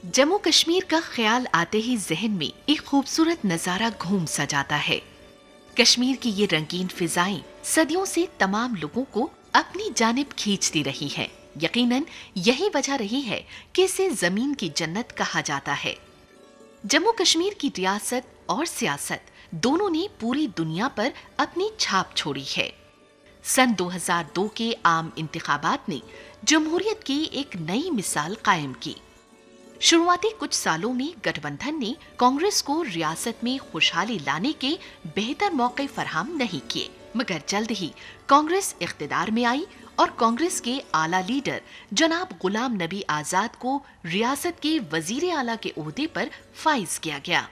जम्मू कश्मीर का ख्याल आते ही जहन में एक खूबसूरत नजारा घूम सा जाता है। कश्मीर की ये रंगीन फिजाएं सदियों से तमाम लोगों को अपनी जानिब खींचती रही हैं। यकीनन यही वजह रही है कि इसे जमीन की जन्नत कहा जाता है। जम्मू कश्मीर की रियासत और सियासत दोनों ने पूरी दुनिया पर अपनी छाप छोड़ी है। सन 2002 के आम इंतखाबात ने जमहूरियत की एक नई मिसाल कायम की। शुरुआती कुछ सालों में गठबंधन ने कांग्रेस को रियासत में खुशहाली लाने के बेहतर मौके फराहम नहीं किए, मगर जल्द ही कांग्रेस इख्तिदार में आई और कांग्रेस के आला लीडर जनाब गुलाम नबी आजाद को रियासत के वजीर आला के ओहदे पर फाइज किया गया।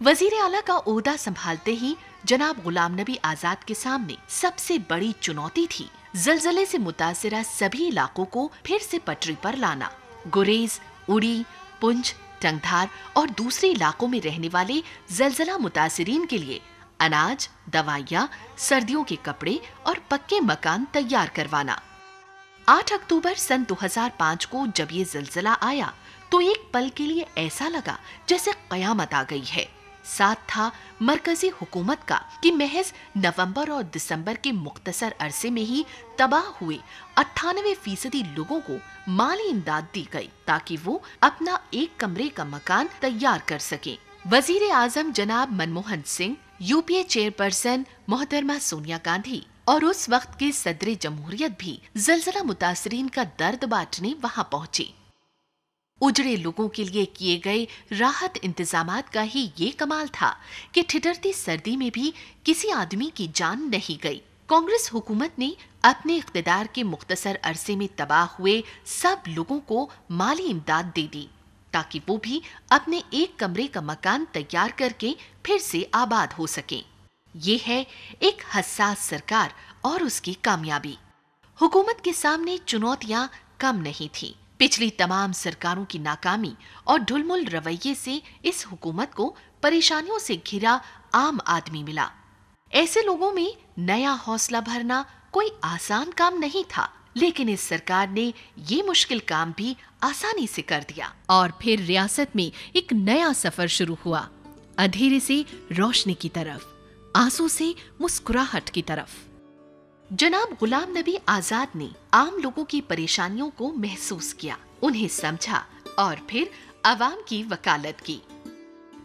वजीर आला का ओहदा संभालते ही जनाब गुलाम नबी आजाद के सामने सबसे बड़ी चुनौती थी जलजले से मुतासिरा सभी इलाकों को फिर से पटरी पर लाना। गुरेज, उड़ी, पुंछ, टंगधार और दूसरे इलाकों में रहने वाले जलजला मुतासिरीन के लिए अनाज, दवाइयाँ, सर्दियों के कपड़े और पक्के मकान तैयार करवाना। 8 अक्टूबर सन 2005 को जब ये जलजला आया तो एक पल के लिए ऐसा लगा जैसे कयामत आ गई है। साथ था मरकजी हुकूमत का कि महज नवंबर और दिसंबर के मुख्तसर अरसे में ही तबाह हुए 98% लोगों को माली इमदाद दी गई ताकि वो अपना एक कमरे का मकान तैयार कर सकें। वजीर आजम जनाब मनमोहन सिंह, यूपीए चेयरपर्सन मोहतरमा सोनिया गांधी और उस वक्त के सदर जमहूरियत भी जलजला मुतासरीन का दर्द बांटने वहां पहुंचे। उजड़े लोगों के लिए किए गए राहत इंतजामात का ही ये कमाल था कि ठिठुरती सर्दी में भी किसी आदमी की जान नहीं गई। कांग्रेस हुकूमत ने अपने इख्तिदार के मुख्तसर अरसे में तबाह हुए सब लोगों को माली इमदाद दे दी ताकि वो भी अपने एक कमरे का मकान तैयार करके फिर से आबाद हो सकें। ये है एक हसास सरकार और उसकी कामयाबी। हुकूमत के सामने चुनौतियां कम नहीं थी। पिछली तमाम सरकारों की नाकामी और ढुलमुल रवैये से इस हुकूमत को परेशानियों से घिरा आम आदमी मिला। ऐसे लोगों में नया हौसला भरना कोई आसान काम नहीं था, लेकिन इस सरकार ने ये मुश्किल काम भी आसानी से कर दिया और फिर रियासत में एक नया सफर शुरू हुआ, अंधेरे से रोशनी की तरफ, आंसू से मुस्कुराहट की तरफ। जनाब गुलाम नबी आजाद ने आम लोगों की परेशानियों को महसूस किया, उन्हें समझा और फिर अवाम की वकालत की।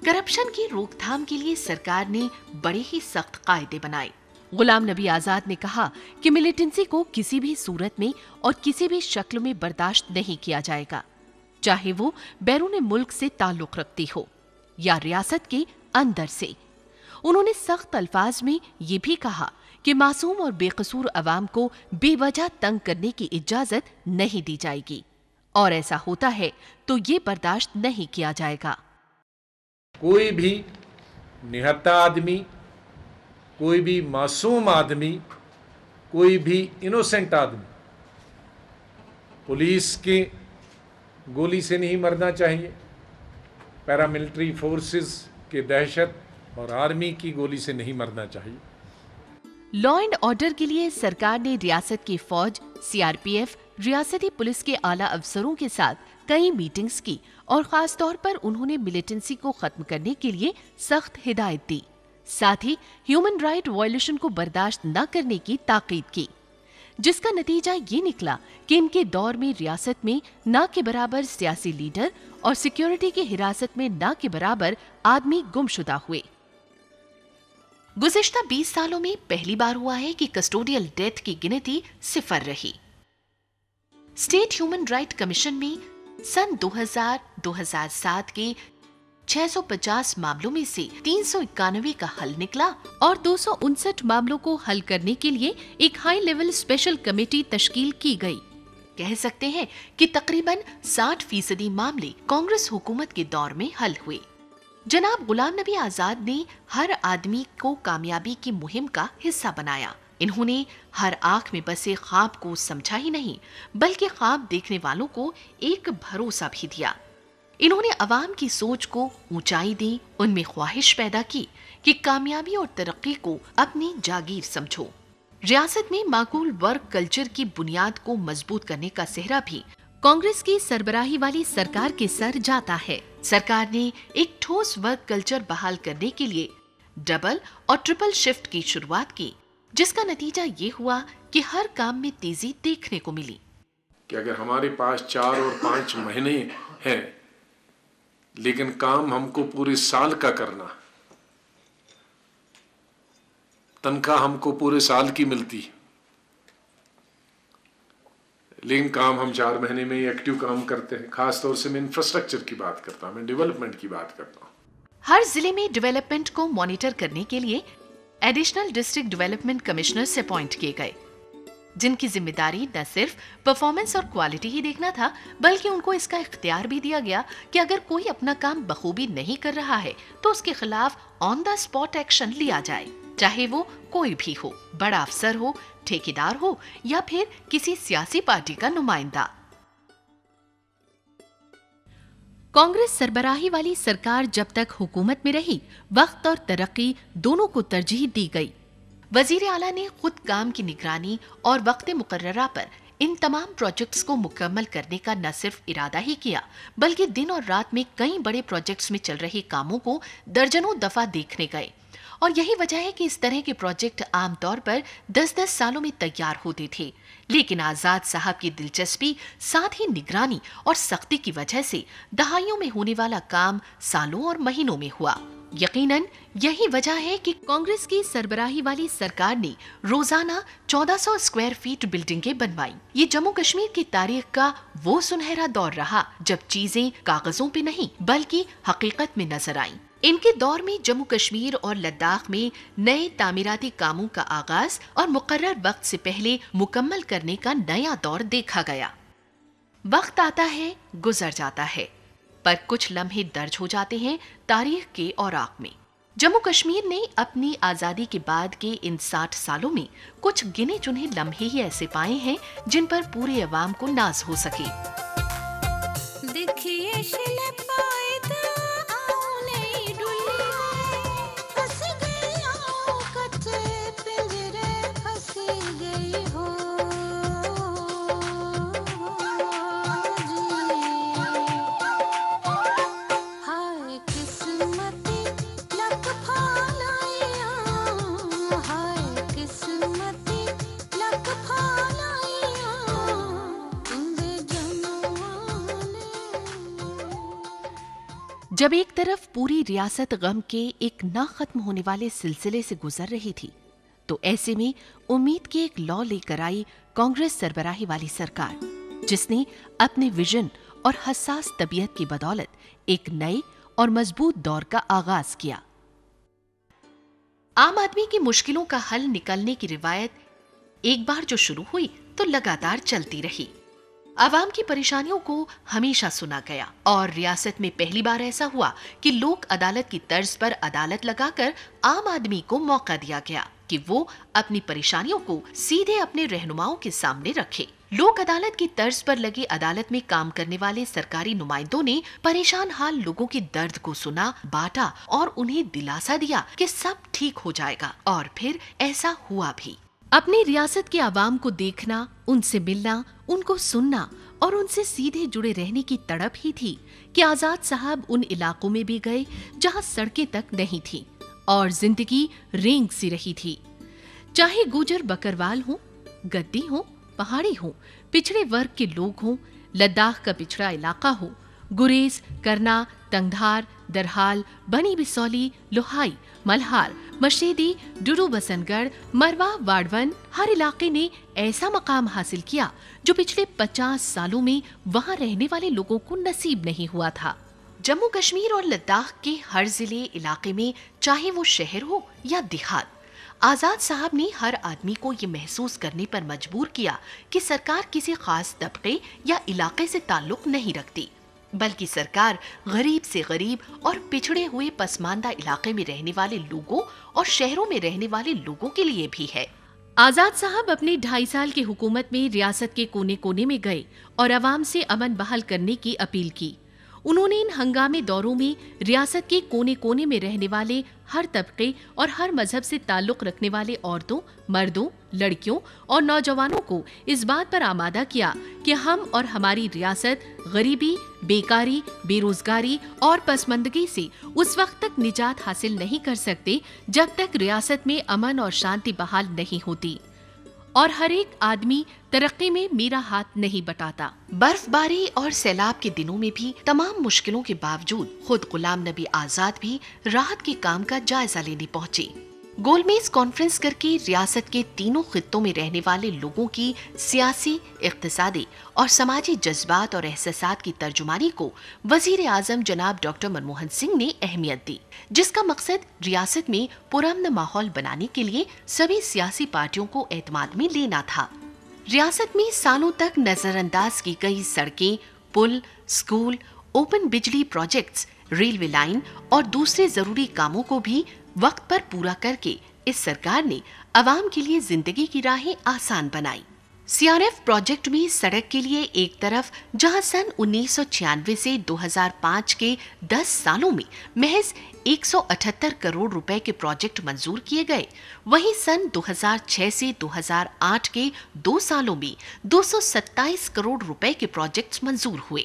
करप्शन की रोकथाम के लिए सरकार ने बड़े ही सख्त कायदे बनाए। गुलाम नबी आजाद ने कहा कि मिलिटेंसी को किसी भी सूरत में और किसी भी शक्ल में बर्दाश्त नहीं किया जाएगा, चाहे वो बैरून मुल्क से ताल्लुक रखती हो या रियासत के अंदर से। उन्होंने सख्त अल्फाज में ये भी कहा कि मासूम और बेकसूर अवाम को बेवजह तंग करने की इजाजत नहीं दी जाएगी और ऐसा होता है तो ये बर्दाश्त नहीं किया जाएगा। कोई भी निहत्था आदमी, कोई भी मासूम आदमी, कोई भी इनोसेंट आदमी पुलिस की गोली से नहीं मरना चाहिए, पैरामिलिट्री फोर्सेस के दहशत और आर्मी की गोली से नहीं मरना चाहिए। लॉ एंड ऑर्डर के लिए सरकार ने रियासत की फौज, सीआरपीएफ, रियासती पुलिस के आला अफसरों के साथ कई मीटिंग्स की और खास तौर पर उन्होंने मिलिटेंसी को खत्म करने के लिए सख्त हिदायत दी। साथ ही ह्यूमन राइट वायलेशन को बर्दाश्त न करने की ताकीद की, जिसका नतीजा ये निकला कि इनके दौर में रियासत में न के बराबर सियासी लीडर और सिक्योरिटी की हिरासत में न के बराबर आदमी गुमशुदा हुए। गुज़िश्ता 20 सालों में पहली बार हुआ है कि कस्टोडियल डेथ की गिनती 0 रही। स्टेट ह्यूमन राइट कमीशन में सन 2000-2007 के 650 मामलों में से 391 का हल निकला और 259 मामलों को हल करने के लिए एक हाई लेवल स्पेशल कमेटी तश्कील की गई। कह सकते हैं कि तकरीबन 60% मामले कांग्रेस हुकूमत के दौर में हल हुए। जनाब गुलाम नबी आजाद ने हर आदमी को कामयाबी की मुहिम का हिस्सा बनाया। इन्होंने हर आंख में बसे ख्वाब को समझा ही नहीं, बल्कि ख्वाब देखने वालों को एक भरोसा भी दिया। इन्होंने अवाम की सोच को ऊंचाई दी, उनमें ख्वाहिश पैदा की कि कामयाबी और तरक्की को अपनी जागीर समझो। रियासत में माकूल वर्क कल्चर की बुनियाद को मजबूत करने का सेहरा भी कांग्रेस की सरबराही वाली सरकार के सर जाता है। सरकार ने एक ठोस वर्क कल्चर बहाल करने के लिए डबल और ट्रिपल शिफ्ट की शुरुआत की, जिसका नतीजा ये हुआ कि हर काम में तेजी देखने को मिली। कि अगर हमारे पास 4 और 5 महीने हैं, लेकिन काम हमको पूरे साल का करना, तनख्वाह हमको पूरे साल की मिलती, लेकिन काम हम 4 महीने में ही एक्टिव काम करते हैं। खास तौर से मैं इंफ्रास्ट्रक्चर की बात करता हूं, मैं डेवलपमेंट की बात करता हूं। हर जिले में डेवलपमेंट को मॉनिटर करने के लिए additional district development commissioner appoint किए गए, जिनकी जिम्मेदारी न सिर्फ परफॉर्मेंस और क्वालिटी ही देखना था, बल्कि उनको इसका इख्तियार भी दिया गया कि अगर कोई अपना काम बखूबी नहीं कर रहा है तो उसके खिलाफ ऑन द स्पॉट एक्शन लिया जाए, चाहे वो कोई भी हो, बड़ा अफसर हो, ठेकेदार हो या फिर किसी सियासी पार्टी का नुमाइंदा। कांग्रेस सरबराही वाली सरकार जब तक हुकूमत में रही, वक्त और तरक्की दोनों को तरजीह दी गई। वजीर आला ने खुद काम की निगरानी और वक्त मुकर्ररा पर इन तमाम प्रोजेक्ट्स को मुकम्मल करने का न सिर्फ इरादा ही किया, बल्कि दिन और रात में कई बड़े प्रोजेक्ट्स में चल रहे कामों को दर्जनों दफा देखने गए। और यही वजह है कि इस तरह के प्रोजेक्ट आमतौर पर 10-10 सालों में तैयार होते थे, लेकिन आजाद साहब की दिलचस्पी, साथ ही निगरानी और सख्ती की वजह से दहाइयों में होने वाला काम सालों और महीनों में हुआ। यकीनन यही वजह है कि कांग्रेस की सरबराही वाली सरकार ने रोजाना 1400 स्क्वायर फीट बिल्डिंगें बनवाई। ये जम्मू कश्मीर की तारीख का वो सुनहरा दौर रहा जब चीजें कागजों पे नहीं बल्कि हकीकत में नजर आईं। इनके दौर में जम्मू कश्मीर और लद्दाख में नए तामीराती कामों का आगाज और मुकर्रर वक्त से पहले मुकम्मल करने का नया दौर देखा गया। वक्त आता है, गुजर जाता है, पर कुछ लम्हे दर्ज हो जाते हैं तारीख के औराक में। जम्मू कश्मीर ने अपनी आजादी के बाद के इन 60 सालों में कुछ गिने चुने लम्हे ही ऐसे पाए हैं जिन पर पूरे अवाम को नाज हो सके। जब एक तरफ पूरी रियासत गम के एक ना खत्म होने वाले सिलसिले से गुजर रही थी, तो ऐसे में उम्मीद की एक लौ लेकर आई कांग्रेस सरबराही वाली सरकार, जिसने अपने विजन और हसास तबीयत की बदौलत एक नए और मजबूत दौर का आगाज किया। आम आदमी की मुश्किलों का हल निकलने की रिवायत एक बार जो शुरू हुई तो लगातार चलती रही। आवाम की परेशानियों को हमेशा सुना गया और रियासत में पहली बार ऐसा हुआ कि लोक अदालत की तर्ज पर अदालत लगाकर आम आदमी को मौका दिया गया कि वो अपनी परेशानियों को सीधे अपने रहनुमाओं के सामने रखे। लोक अदालत की तर्ज पर लगी अदालत में काम करने वाले सरकारी नुमाइंदों ने परेशान हाल लोगों के दर्द को सुना, बांटा और उन्हें दिलासा दिया कि सब ठीक हो जाएगा। और फिर ऐसा हुआ भी। अपनी रियासत के आवाम को देखना, उनसे मिलना, उनको सुनना और उनसे सीधे जुड़े रहने की तड़प ही थी कि आजाद साहब उन इलाकों में भी गए जहां सड़कें तक नहीं थीं और जिंदगी रेंग सी रही थी। चाहे गुजर बकरवाल हो, गद्दी हो, पहाड़ी हो, पिछड़े वर्ग के लोग हों, लद्दाख का पिछड़ा इलाका हो, गुरेज, करना, तंगधार, दरहाल, बनी बिसौली, लोहाई, मल्हार, मशेदी, डुडू बसनगढ़, मरवा, वाड़वन, हर इलाके ने ऐसा मकाम हासिल किया जो पिछले 50 सालों में वहां रहने वाले लोगों को नसीब नहीं हुआ था। जम्मू कश्मीर और लद्दाख के हर जिले इलाके में, चाहे वो शहर हो या देहात, आजाद साहब ने हर आदमी को ये महसूस करने पर मजबूर किया कि सरकार किसी खास तबके या इलाके से ताल्लुक नहीं रखती, बल्कि सरकार गरीब से गरीब और पिछड़े हुए पसमानदा इलाके में रहने वाले लोगों और शहरों में रहने वाले लोगों के लिए भी है। आजाद साहब अपने 2.5 साल की हुकूमत में रियासत के कोने कोने में गए और आवाम से अमन बहाल करने की अपील की। उन्होंने इन हंगामी दौरों में रियासत के कोने कोने में रहने वाले हर तबके और हर मजहब से ताल्लुक रखने वाले औरतों, मर्दों, लड़कियों और नौजवानों को इस बात पर आमादा किया कि हम और हमारी रियासत गरीबी, बेकारी, बेरोजगारी और पसमंदगी से उस वक्त तक निजात हासिल नहीं कर सकते जब तक रियासत में अमन और शांति बहाल नहीं होती और हर एक आदमी तरक्की में मेरा हाथ नहीं बटाता। बर्फबारी और सैलाब के दिनों में भी तमाम मुश्किलों के बावजूद खुद गुलाम नबी आजाद भी राहत के काम का जायजा लेने पहुंचे। गोलमेज कॉन्फ्रेंस करके रियासत के तीनों खित्तों में रहने वाले लोगों की सियासी, इक्तिसादी और समाजी जज्बात और एहसासात की तर्जुमानी को वजीर आजम जनाब डॉक्टर मनमोहन सिंह ने अहमियत दी, जिसका मकसद रियासत में पुरअमन माहौल बनाने के लिए सभी सियासी पार्टियों को एतमाद में लेना था। रियासत में सालों तक नजरअंदाज की गई सड़कें, पुल, स्कूल, ओपन बिजली प्रोजेक्ट्स, रेलवे लाइन और दूसरे जरूरी कामों को भी वक्त पर पूरा करके इस सरकार ने आवाम के लिए जिंदगी की राहें आसान बनाई। सीआरएफ प्रोजेक्ट में सड़क के लिए एक तरफ जहां सन 1996 से 2005 के 10 सालों में महज 178 करोड़ रुपए के प्रोजेक्ट मंजूर किए गए, वहीं सन 2006 से 2008 के 2 सालों में 227 करोड़ रुपए के प्रोजेक्ट्स मंजूर हुए।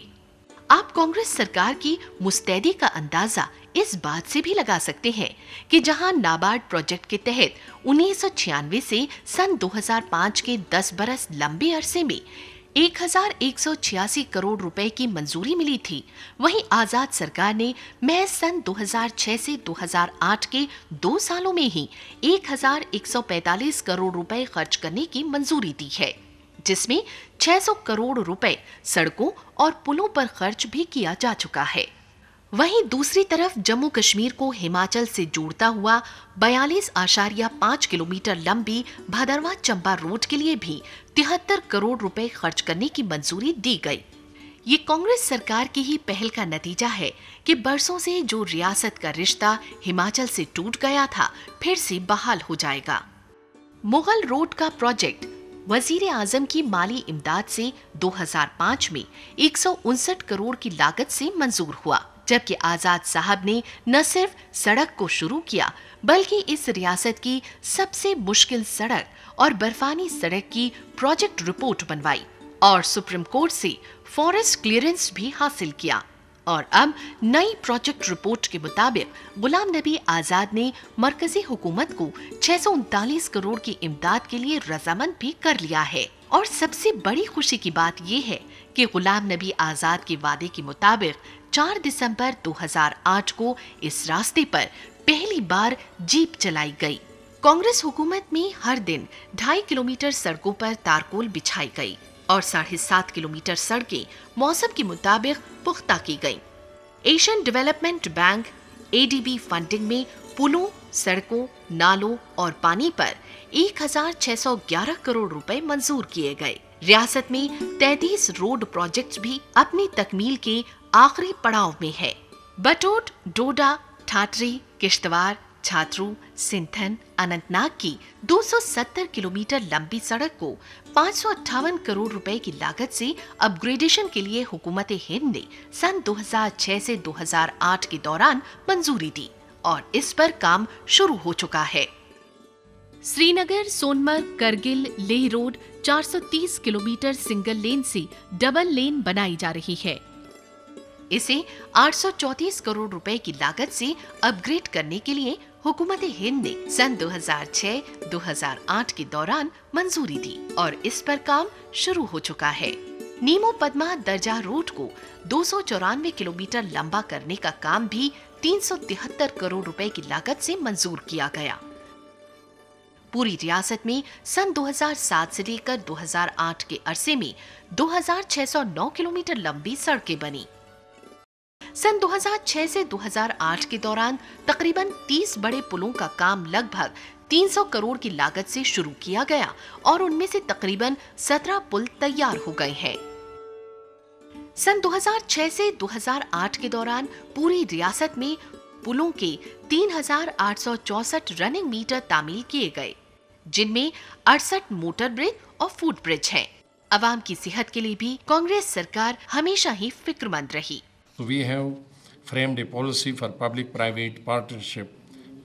आप कांग्रेस सरकार की मुस्तैदी का अंदाजा इस बात से भी लगा सकते हैं कि जहां नाबार्ड प्रोजेक्ट के तहत 1996 से सन 2005 के 10 बरस लंबे अरसे में 1186 करोड़ रुपए की मंजूरी मिली थी, वहीं आजाद सरकार ने महज सन 2006 से 2008 के 2 सालों में ही 1145 करोड़ रुपए खर्च करने की मंजूरी दी है, जिसमें 600 करोड़ रुपए सड़कों और पुलों पर खर्च भी किया जा चुका है। वहीं दूसरी तरफ जम्मू कश्मीर को हिमाचल से जोड़ता हुआ 42.5 किलोमीटर लंबी भदरवा चंबा रोड के लिए भी 73 करोड़ रुपए खर्च करने की मंजूरी दी गई। ये कांग्रेस सरकार की ही पहल का नतीजा है कि बरसों से जो रियासत का रिश्ता हिमाचल से टूट गया था, फिर से बहाल हो जाएगा। मुगल रोड का प्रोजेक्ट वजीर आजम की माली इमदाद से 2005 में 159 करोड़ की लागत से मंजूर हुआ, जबकि आजाद साहब ने न सिर्फ सड़क को शुरू किया बल्कि इस रियासत की सबसे मुश्किल सड़क और बर्फानी सड़क की प्रोजेक्ट रिपोर्ट बनवाई और सुप्रीम कोर्ट से फॉरेस्ट क्लियरेंस भी हासिल किया। और अब नई प्रोजेक्ट रिपोर्ट के मुताबिक गुलाम नबी आजाद ने मरकजी हुकूमत को 639 करोड़ की इमदाद के लिए रजामंद भी कर लिया है। और सबसे बड़ी खुशी की बात यह है कि गुलाम नबी आजाद के वादे के मुताबिक 4 दिसंबर 2008 को इस रास्ते पर पहली बार जीप चलाई गई। कांग्रेस हुकूमत में हर दिन 2.5 किलोमीटर सड़कों पर तारकोल बिछाई गई और 7.5 किलोमीटर सड़कें मौसम के मुताबिक पुख्ता की गईं। Asian development bank ADB funding में पुलों, सड़कों, नालों और पानी पर 1611 करोड़ रुपए मंजूर किए गए। रियासत में 33 रोड प्रोजेक्ट्स भी अपनी तकमील के आखिरी पड़ाव में है। बटोट, डोडा, ठाठरी, किश्तवाड़, छात्रू, सिंथन, अनंतनाग की 270 किलोमीटर लंबी सड़क को 558 करोड़ रुपए की लागत से अपग्रेडेशन के लिए हुकूमत हिंद ने सन 2006 से 2008 के दौरान मंजूरी दी और इस पर काम शुरू हो चुका है। Srinagar, Sonamarg, Kargil, Leh road 430 kilometre single lane से डबल लेन बनाई जा रही है। इसे 834 करोड़ रुपए की लागत से अपग्रेड करने के लिए हुकूमत हिंद ने सन 2006-2008 के दौरान मंजूरी दी और इस पर काम शुरू हो चुका है। नीमो पद्मा दर्जा रोड को 294 किलोमीटर लंबा करने का काम भी 373 करोड़ रुपए की लागत से मंजूर किया गया। पूरी रियासत में सन 2007 से लेकर 2008 के अरसे में 2609 किलोमीटर लंबी सड़कें बनी। सन 2006 से 2008 के दौरान तकरीबन 30 बड़े पुलों का काम लगभग 300 करोड़ की लागत से शुरू किया गया और उनमें से तकरीबन 17 पुल तैयार हो गए हैं। सन 2006 से 2008 के दौरान पूरी रियासत में पुलों के 3864 रनिंग मीटर तामील किए गए, जिनमें 68 मोटर ब्रिज और फुट ब्रिज हैं। आवाम की सेहत के लिए भी कांग्रेस सरकार हमेशा ही फिक्रमंद रही। So we have framed a policy for public-private partnership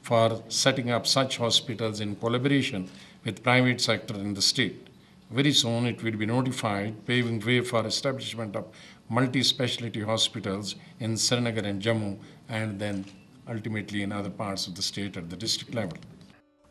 for setting up such hospitals in collaboration with private sector in the state. Very soon it will be notified, paving way for establishment of multi-specialty hospitals in Srinagar and Jammu, and then ultimately in other parts of the state at the district level.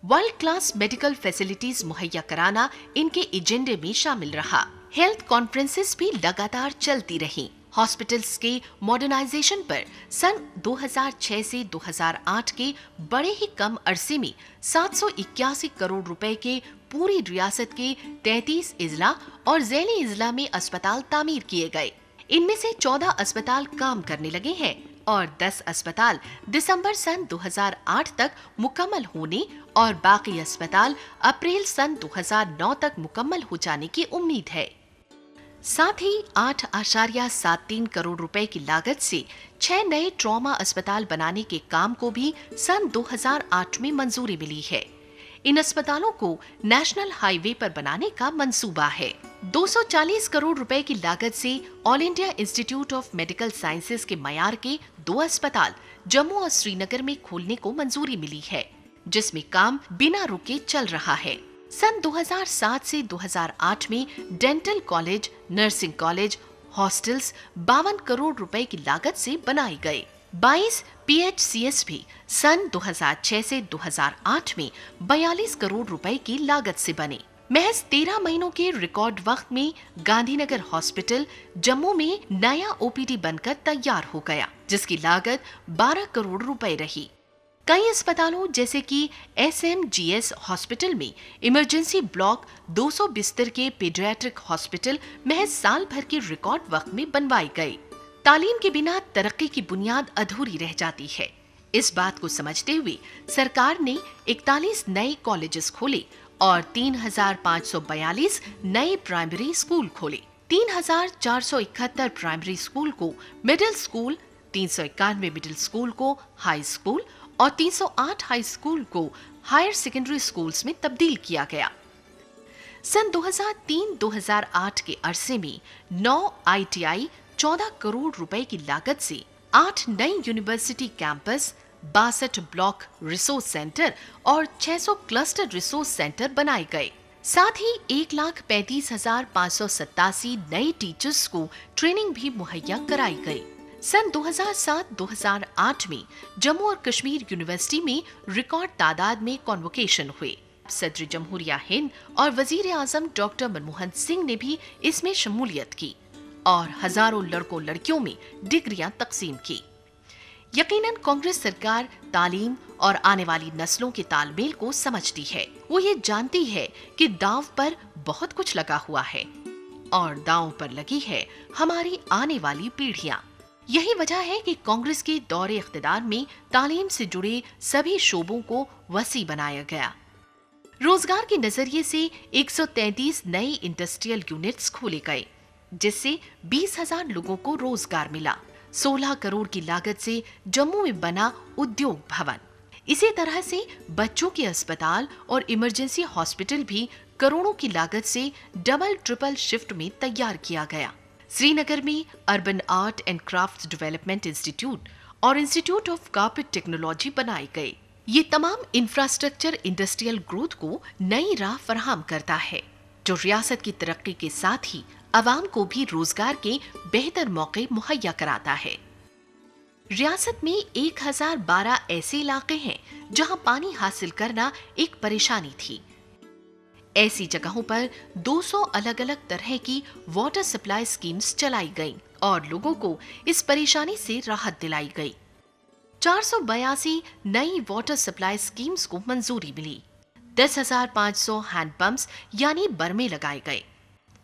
World class medical facilities मुहैया कराना इनके एजेंडे में शामिल रहा। Health conferences भी लगातार चलती रहीं। हॉस्पिटल्स के मॉडर्नाइजेशन पर सन 2006 से 2008 के बड़े ही कम अरसे में 781 करोड़ रुपए के पूरी रियासत के 33 इजला और ज़ैली इजला में अस्पताल तामीर किए गए। इनमें से 14 अस्पताल काम करने लगे हैं और 10 अस्पताल दिसंबर सन 2008 तक मुकम्मल होने और बाकी अस्पताल अप्रैल सन 2009 तक मुकम्मल हो जाने की उम्मीद है। साथ ही 8.73 करोड़ रुपए की लागत से 6 नए ट्रॉमा अस्पताल बनाने के काम को भी सन 2008 में मंजूरी मिली है। इन अस्पतालों को नेशनल हाईवे पर बनाने का मंसूबा है। 240 करोड़ रुपए की लागत से all India institute of medical sciences के मयार के 2 अस्पताल जम्मू और श्रीनगर में खोलने को मंजूरी मिली है, जिसमें काम बिना रुके चल रहा है। सन 2007 से 2008 में dental college, nursing college, hostels 52 crore रुपए की लागत से बनाए गए। 22 PHCS भी सन 2006 से 2008 में 42 करोड़ रुपए की लागत से बने। महज 13 महीनों के रिकॉर्ड वक्त में गांधीनगर हॉस्पिटल जम्मू में नया OPD बनकर तैयार हो गया, जिसकी लागत 12 करोड़ रुपए रही। कई अस्पतालों जैसे कि SMGS हॉस्पिटल में इमरजेंसी ब्लॉक 200 बिस्तर के पीडियाट्रिक हॉस्पिटल महज साल भर के रिकॉर्ड वक्त में बनवाए गए। तालीम के बिना तरक्की की बुनियाद अधूरी रह जाती है। इस बात को समझते हुए सरकार ने 41 नए कॉलेजेस खोले और 3,542 नए प्राइमरी स्कूल खोले। 3,471 प्राइमरी स्कूल को मिडिल स्कूल, 391 मिडिल स्कूल को हाई स्कूल और 308 हाई स्कूल को हायर सेकेंडरी स्कूल्स में तब्दील किया गया। सन 2003-2008 के अरसे में 9 ITI 14 करोड़ रुपए की लागत से 8 नई university campus, 62 block resource centre और 600 क्लस्टर रिसोर्स सेंटर बनाए गए। साथ ही 1,35,587 नए टीचर्स को ट्रेनिंग भी मुहैया कराई गई। सन 2007-2008 में जम्मू और कश्मीर यूनिवर्सिटी में रिकॉर्ड तादाद में कॉन्वोकेशन हुए। सदर जमहूरिया हिंद और वजीर आजम डॉक्टर मनमोहन सिंह ने भी इसमें शमूलियत की और हजारों लड़कों लड़कियों में डिग्रियां तकसीम की। यकीनन कांग्रेस सरकार तालीम और आने वाली नस्लों के तालमेल को समझती है। वो ये जानती है कि दांव पर बहुत कुछ लगा हुआ है और दांव पर लगी है हमारी आने वाली पीढ़ियां। यही वजह है कि कांग्रेस के दौरे इख्तिदार में तालीम से जुड़े सभी शोबों को वसी बनाया गया। रोजगार के नजरिए से 133 नए इंडस्ट्रियल यूनिट्स खोले गए, जिससे 20,000 लोगों को रोजगार मिला। 16 करोड़ की लागत से जम्मू में बना उद्योग भवन। इसी तरह से बच्चों के अस्पताल और इमरजेंसी हॉस्पिटल भी करोड़ों की लागत से डबल ट्रिपल शिफ्ट में तैयार किया गया। श्रीनगर में urban art and craft development institute और इंस्टीट्यूट ऑफ कारपेट टेक्नोलॉजी बनाए गए। ये तमाम इंफ्रास्ट्रक्चर इंडस्ट्रियल ग्रोथ को नई राह फराहम करता है, जो रियासत की तरक्की के साथ ही आवाम को भी रोजगार के बेहतर मौके मुहैया कराता है। रियासत में 1012 ऐसे इलाके हैं जहां पानी हासिल करना एक परेशानी थी। ऐसी जगहों पर 200 अलग अलग तरह की वाटर सप्लाई स्कीम्स चलाई गईं और लोगों को इस परेशानी से राहत दिलाई गई। 482 नई वाटर सप्लाई स्कीम्स को मंजूरी मिली। 10,500 हैंडपंप्स यानी बर्मे लगाए गए।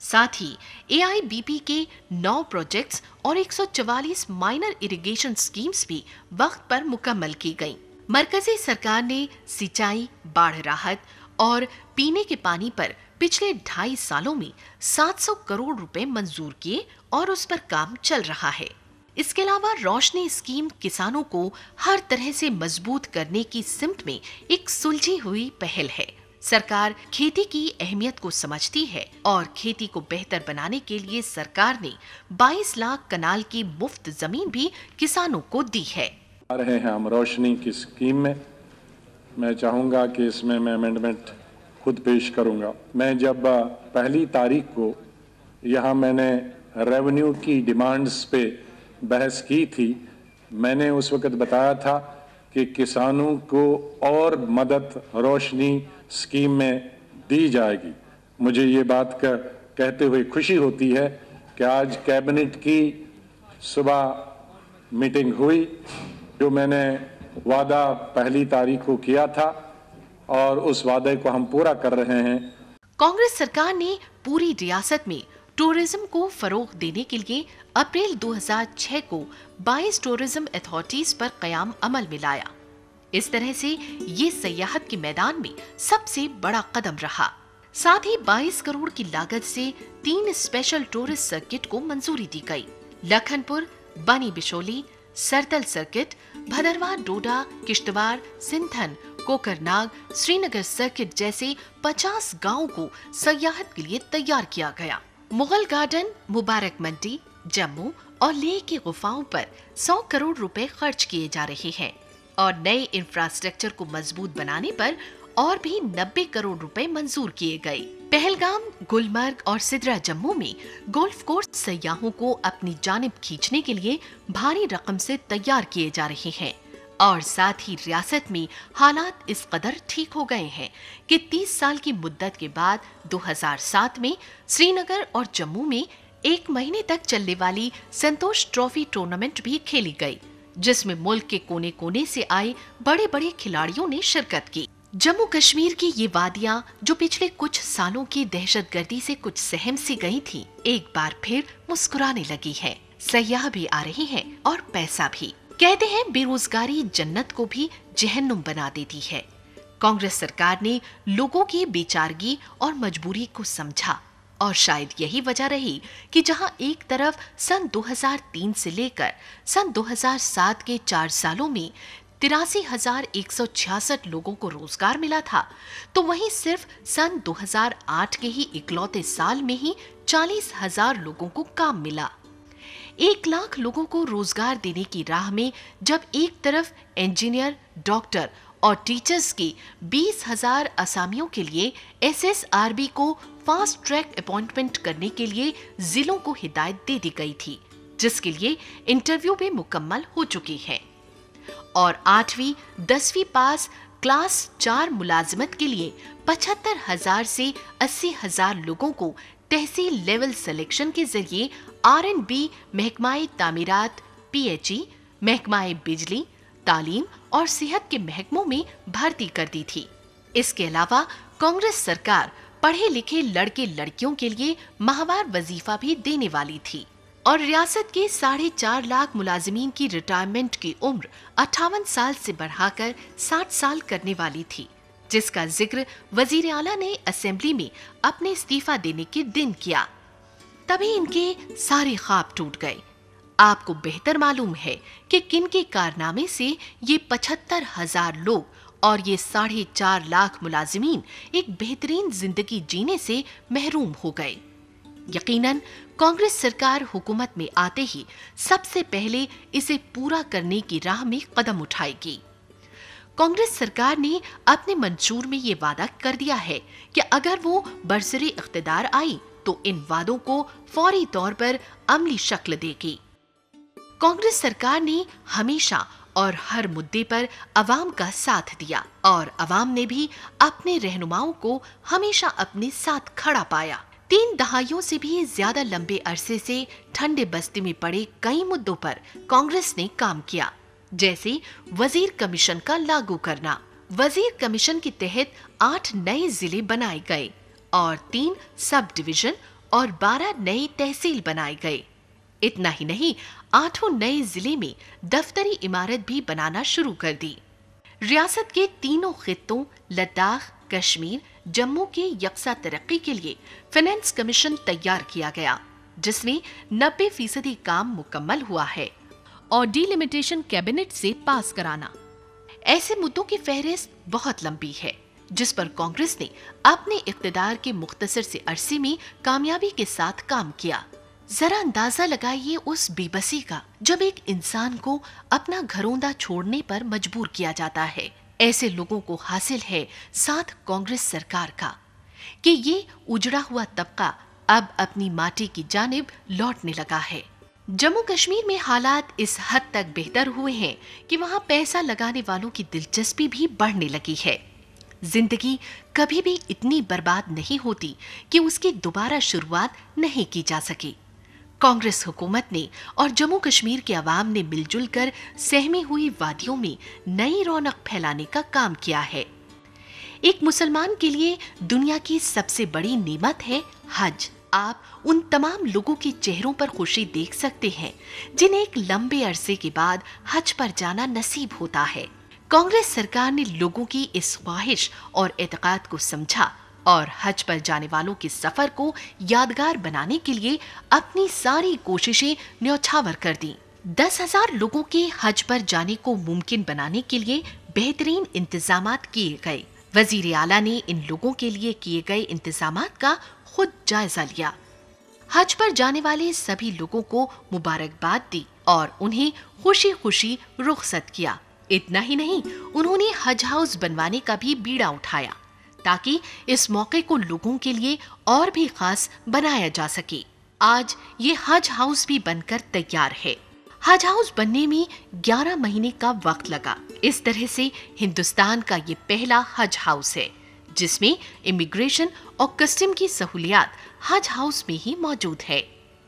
साथ ही AIBP के 9 प्रोजेक्ट्स और 144 माइनर इरिगेशन स्कीम्स भी वक्त पर मुकम्मल की गईं। मरकजी सरकार ने सिंचाई, बाढ़ राहत और पीने के पानी पर पिछले 2.5 सालों में 700 करोड़ रुपए मंजूर किए और उस पर काम चल रहा है। इसके अलावा रोशनी स्कीम किसानों को हर तरह से मजबूत करने की सिमत में एक सुलझी हुई पहल है। सरकार खेती की अहमियत को समझती है और खेती को बेहतर बनाने के लिए सरकार ने 22 लाख कनाल की मुफ्त जमीन भी किसानों को दी है। आ रहे हैं हम रोशनी की स्कीम में। मैं चाहूँगा कि इसमें मैं अमेंडमेंट खुद पेश करूँगा। मैं जब 1 तारीख को यहाँ मैंने रेवेन्यू की डिमांड्स पे बहस की थी, मैंने उस वक्त बताया था कि किसानों को और मदद रोशनी स्कीम में दी जाएगी। मुझे ये बात कहते हुए खुशी होती है कि आज कैबिनेट की सुबह मीटिंग हुई, जो मैंने वादा 1 तारीख को किया था और उस वादे को हम पूरा कर रहे हैं। कांग्रेस सरकार ने पूरी रियासत में टूरिज्म को फरोग देने के लिए अप्रैल 2006 को 22 टूरिज्म अथॉरिटीज पर कयाम अमल में लाया। इस तरह से ये सयाहत के मैदान में सबसे बड़ा कदम रहा। साथ ही 22 करोड़ की लागत से 3 स्पेशल टूरिस्ट सर्किट को मंजूरी दी गई। लखनपुर, बनी बिशोली, सरतल सर्किट, भदरवा, डोडा, किश्तवाड़, सिंथन, कोकरनाग, श्रीनगर सर्किट जैसे 50 गांवों को सयाहत के लिए तैयार किया गया। मुगल गार्डन, मुबारक मंडी, जम्मू और लेह की गुफाओं पर 100 करोड़ रुपए खर्च किए जा रहे हैं और नए इंफ्रास्ट्रक्चर को मजबूत बनाने पर और भी 90 करोड़ रुपए मंजूर किए गए। पहलगाम, गुलमर्ग और सिदरा जम्मू में गोल्फ कोर्स सयाहों को अपनी जानिब खींचने के लिए भारी रकम से तैयार किए जा रहे हैं और साथ ही रियासत में हालात इस कदर ठीक हो गए हैं कि 30 साल की मुद्दत के बाद 2007 में श्रीनगर और जम्मू में 1 महीने तक चलने वाली संतोष ट्रॉफी टूर्नामेंट भी खेली गई, जिसमें मुल्क के कोने कोने से आए बड़े बड़े खिलाड़ियों ने शिरकत की। जम्मू कश्मीर की ये वादियां जो पिछले कुछ सालों की दहशतगर्दी से कुछ सहम सी गई थी, एक बार फिर मुस्कुराने लगी है। सयाह भी आ रहे हैं और पैसा भी। कहते हैं बेरोजगारी जन्नत को भी जहन्नुम बना देती है। कांग्रेस सरकार ने लोगों की बेचारगी और मजबूरी को समझा और शायद यही वजह रही कि जहां एक तरफ सन 2003 से लेकर सन 2007 के 4 सालों में 83,166 लोगों को रोजगार मिला था, तो वहीं सिर्फ सन 2008 के ही इकलौते साल में ही 40,000 लोगों को काम मिला। 1 लाख लोगों को रोजगार देने की राह में जब एक तरफ इंजीनियर, डॉक्टर और टीचर्स की 20,000 असामियों के लिए SSRB को फास्ट ट्रैक अपॉइंटमेंट करने के लिए जिलों को हिदायत दे दी गई थी, जिसके लिए इंटरव्यू भी मुकम्मल हो चुकी है और 8वीं 10वीं पास क्लास 4 मुलाजिमत के लिए 75,000 से 80,000 लोगों को तहसील लेवल सिलेक्शन के जरिए R&B, महकमाए तामीरात, PHE, महकमाए बिजली, तालीम और सेहत के महकमों में भर्ती कर दी थी। इसके अलावा कांग्रेस सरकार पढ़े लिखे लड़के लड़कियों के लिए माहवार वजीफा भी देने वाली थी और रियासत के 4.5 लाख मुलाजिमीन की रिटायरमेंट की उम्र 58 साल से बढ़ाकर 60 साल करने वाली थी, जिसका जिक्र वजीर आला ने असेंबली में अपने इस्तीफा देने के दिन किया। तभी इनके सारे ख्वाब टूट गए। आपको बेहतर मालूम है कि किन के कारनामे से ये 75,000 लोग और ये 4.5 लाख मुलाजिमीन एक बेहतरीन जिंदगी जीने से महरूम हो गए। यकीनन कांग्रेस सरकार हुकूमत में आते ही सबसे पहले इसे पूरा करने की राह में कदम उठाएगी। कांग्रेस सरकार ने अपने मंशूर में ये वादा कर दिया है कि अगर वो बरसरे इख्तिदार आई तो इन वादों को फौरी तौर पर अमली शक्ल देगी। कांग्रेस सरकार ने हमेशा और हर मुद्दे पर अवाम का साथ दिया और अवाम ने भी अपने रहनुमाओं को हमेशा अपने साथ खड़ा पाया। 3 दहाइयों से भी ज्यादा लंबे अरसे से ठंडे बस्ती में पड़े कई मुद्दों पर कांग्रेस ने काम किया, जैसे वजीर कमीशन का लागू करना। वजीर कमीशन के तहत 8 नए जिले बनाए गए और 3 सब डिवीजन और 12 नए तहसील बनाए गए। इतना ही नहीं, 8 नए जिले में दफ्तरी इमारत भी बनाना शुरू कर दी। रियासत के तीनों खित्तों लद्दाख, कश्मीर, जम्मू के यकसा तरक्की के लिए फाइनेंस कमीशन तैयार किया गया, जिसमें 90% काम मुकम्मल हुआ है और डिलिमिटेशन कैबिनेट से पास कराना। ऐसे मुद्दों की फहरिस्त बहुत लंबी है, जिस पर कांग्रेस ने अपने इक्तदार के मुख्तसर से अरसे में कामयाबी के साथ काम किया। जरा अंदाजा लगाइए उस बेबसी का जब एक इंसान को अपना घरौंदा छोड़ने पर मजबूर किया जाता है। ऐसे लोगों को हासिल है साथ कांग्रेस सरकार का कि ये उजड़ा हुआ तबका अब अपनी माटी की जानिब लौटने लगा है। जम्मू कश्मीर में हालात इस हद तक बेहतर हुए हैं कि वहां पैसा लगाने वालों की दिलचस्पी भी बढ़ने लगी है। जिंदगी कभी भी इतनी बर्बाद नहीं होती कि उसकी दोबारा शुरुआत नहीं की जा सके। कांग्रेस हुकूमत ने और जम्मू कश्मीर के अवाम ने मिलजुल कर सहमी हुई वादियों में नई रौनक फैलाने का काम किया है। एक मुसलमान के लिए दुनिया की सबसे बड़ी नेमत है हज। आप उन तमाम लोगों के चेहरों पर खुशी देख सकते हैं जिन्हें एक लंबे अरसे के बाद हज पर जाना नसीब होता है। कांग्रेस सरकार ने लोगों की इस ख्वाहिश और एतकाद को समझा और हज पर जाने वालों के सफर को यादगार बनाने के लिए अपनी सारी कोशिशें न्यौछावर कर दी। 10,000 लोगों के हज पर जाने को मुमकिन बनाने के लिए बेहतरीन इंतजामात किए गए। वजीर आला ने इन लोगों के लिए किए गए इंतजामात का खुद जायजा लिया। हज पर जाने वाले सभी लोगों को मुबारकबाद दी और उन्हें खुशी खुशी रुखसत किया। इतना ही नहीं, उन्होंने हज हाउस बनवाने का भी बीड़ा उठाया ताकि इस मौके को लोगों के लिए और भी खास बनाया जा सके। आज ये हज हाउस भी बनकर तैयार है। हज हाउस बनने में 11 महीने का वक्त लगा। इस तरह से हिंदुस्तान का ये पहला हज हाउस है जिसमें इमिग्रेशन और कस्टम की सहूलियात हज हाउस में ही मौजूद है।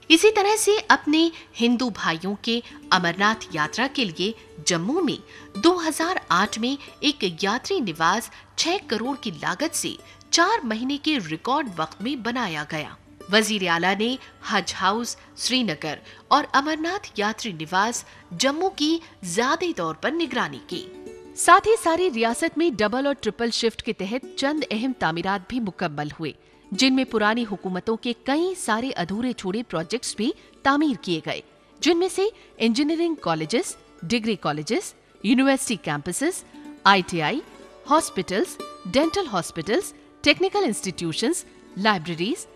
इसी तरह से अपने हिंदू भाइयों के अमरनाथ यात्रा के लिए जम्मू में 2008 में एक यात्री निवास 6 करोड़ की लागत से 4 महीने के रिकॉर्ड वक्त में बनाया गया। वजीर आला ने हज हाउस श्रीनगर और अमरनाथ यात्री निवास जम्मू की ज़ाती तौर पर निगरानी की। साथ ही सारी रियासत में डबल और ट्रिपल शिफ्ट के तहत चंद अहम तामीरात भी मुकम्मल हुए जिनमें पुरानी हुकूमतों के कई सारे अधूरे छोड़े प्रोजेक्ट्स भी तामीर किए गए, जिनमें से engineering colleges, degree colleges, university campuses, ITI, hospitals, dental hospitals, technical institutions, libraries,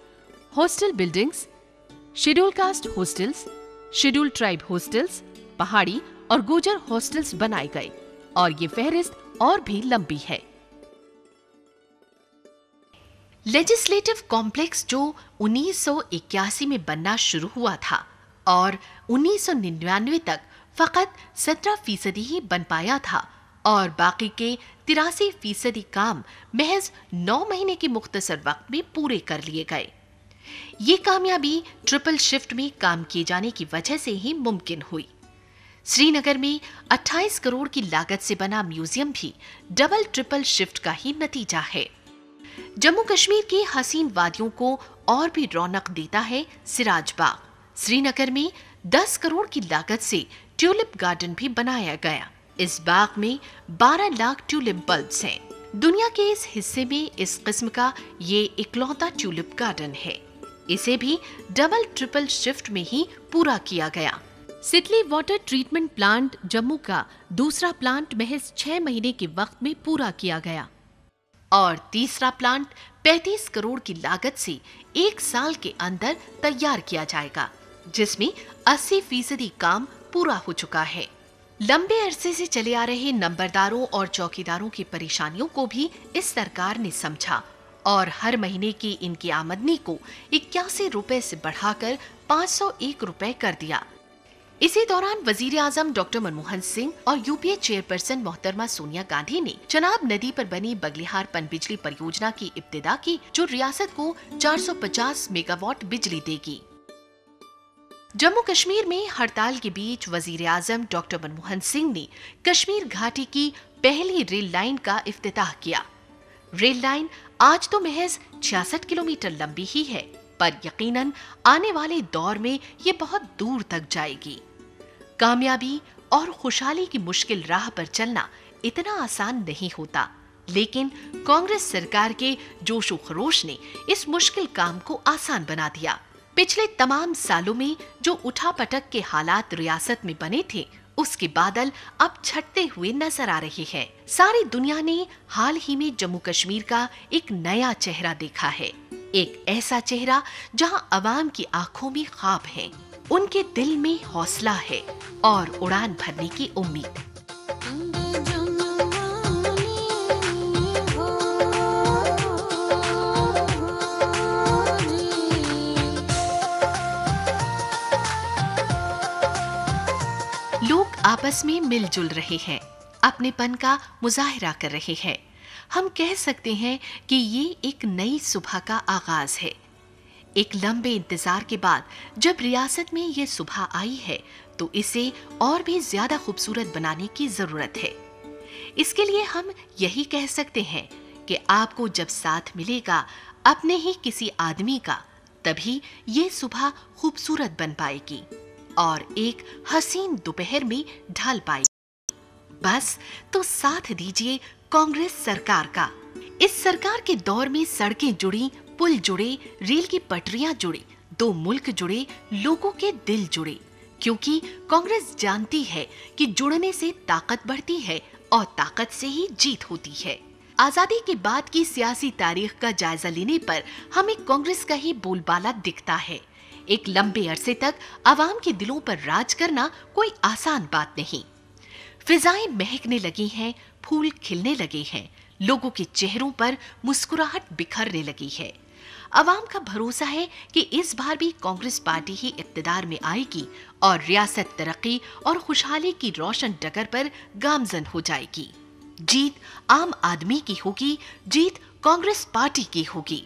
hostel buildings, schedule caste hostels, schedule tribe hostels, पहाड़ी और गुर्जर हॉस्टल्स बनाए गए और ये फहरिस्त और भी लंबी है। लेजिस्लेटिव कॉम्प्लेक्स जो 1981 में बनना शुरू हुआ था और 1999 तक फकत 17% ही बन पाया था और बाकी के 83% काम महज 9 महीने के मुख्तसर वक्त में पूरे कर लिए गए। ये कामयाबी ट्रिपल शिफ्ट में काम किए जाने की वजह से ही मुमकिन हुई। श्रीनगर में 28 करोड़ की लागत से बना म्यूजियम भी डबल ट्रिपल शिफ्ट का ही नतीजा है। जम्मू कश्मीर की हसीन वादियों को और भी रौनक देता है सिराज बाग। श्रीनगर में 10 करोड़ की लागत से ट्यूलिप गार्डन भी बनाया गया। इस बाग में 12 लाख ट्यूलिप बल्ब्स हैं। दुनिया के इस हिस्से में इस किस्म का ये इकलौता ट्यूलिप गार्डन है। इसे भी डबल ट्रिपल शिफ्ट में ही पूरा किया गया। सिटली वाटर ट्रीटमेंट प्लांट जम्मू का दूसरा प्लांट महज 6 महीने के वक्त में पूरा किया गया और तीसरा प्लांट 35 करोड़ की लागत से 1 साल के अंदर तैयार किया जाएगा, जिसमें 80% काम पूरा हो चुका है। लंबे अरसे से चले आ रहे नंबरदारों और चौकीदारों की परेशानियों को भी इस सरकार ने समझा और हर महीने की इनकी आमदनी को 81 रुपए से बढ़ाकर 501 रुपए कर दिया। इसी दौरान वजीर आजम डॉक्टर मनमोहन सिंह और यूपीए चेयरपर्सन मोहतरमा सोनिया गांधी ने चनाब नदी पर बनी बगलिहार पनबिजली परियोजना की इब्तिदा की, जो रियासत को 450 मेगावाट बिजली देगी। जम्मू कश्मीर में हड़ताल के बीच वजीर आजम डॉक्टर मनमोहन सिंह ने कश्मीर घाटी की पहली रेल लाइन का इफ्तिताह किया। रेल लाइन आज तो महज 66 किलोमीटर लंबी ही है, पर यकीनन आने वाले दौर में ये बहुत दूर तक जाएगी। कामयाबी और खुशहाली की मुश्किल राह पर चलना इतना आसान नहीं होता, लेकिन कांग्रेस सरकार के जोश व खरोश ने इस मुश्किल काम को आसान बना दिया। पिछले तमाम सालों में जो उठापटक के हालात रियासत में बने थे, उसके बादल अब छटते हुए नजर आ रहे हैं। सारी दुनिया ने हाल ही में जम्मू कश्मीर का एक नया चेहरा देखा है, एक ऐसा चेहरा जहां अवाम की आंखों में ख्वाब है, उनके दिल में हौसला है और उड़ान भरने की उम्मीद। लोग आपस में मिलजुल रहे हैं, अपनेपन का मुजाहिरा कर रहे हैं। हम कह सकते हैं कि ये एक नई सुबह का आगाज है। एक लंबे इंतजार के बाद जब रियासत में ये सुबह आई है तो इसे और भी ज्यादा खूबसूरत बनाने की जरूरत है। इसके लिए हम यही कह सकते हैं कि आपको जब साथ मिलेगा अपने ही किसी आदमी का, तभी ये सुबह खूबसूरत बन पाएगी और एक हसीन दोपहर में ढल पाएगी। बस तो साथ दीजिए कांग्रेस सरकार का। इस सरकार के दौर में सड़कें जुड़ी, पुल जुड़े, रेल की पटरियां जुड़ी, दो मुल्क जुड़े, लोगों के दिल जुड़े, क्योंकि कांग्रेस जानती है कि जुड़ने से ताकत बढ़ती है और ताकत से ही जीत होती है। आजादी के बाद की सियासी तारीख का जायजा लेने पर हमें कांग्रेस का ही बोलबाला दिखता है। एक लंबे अरसे तक आवाम के दिलों पर राज करना कोई आसान बात नहीं। फिजाएं महकने लगी हैं, फूल खिलने लगे हैं, लोगों के चेहरों पर मुस्कुराहट बिखरने लगी है। आवाम का भरोसा है कि इस बार भी कांग्रेस पार्टी ही इक्तिदार में आएगी और रियासत तरक्की और खुशहाली की रोशन डगर पर गामजन हो जाएगी। जीत आम आदमी की होगी, जीत कांग्रेस पार्टी की होगी।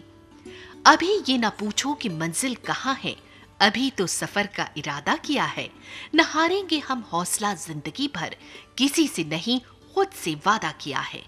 अभी ये ना पूछो कि मंजिल कहाँ है, अभी तो सफर का इरादा किया है। न हारेंगे हम हौसला जिंदगी भर, किसी से नहीं खुद से वादा किया है।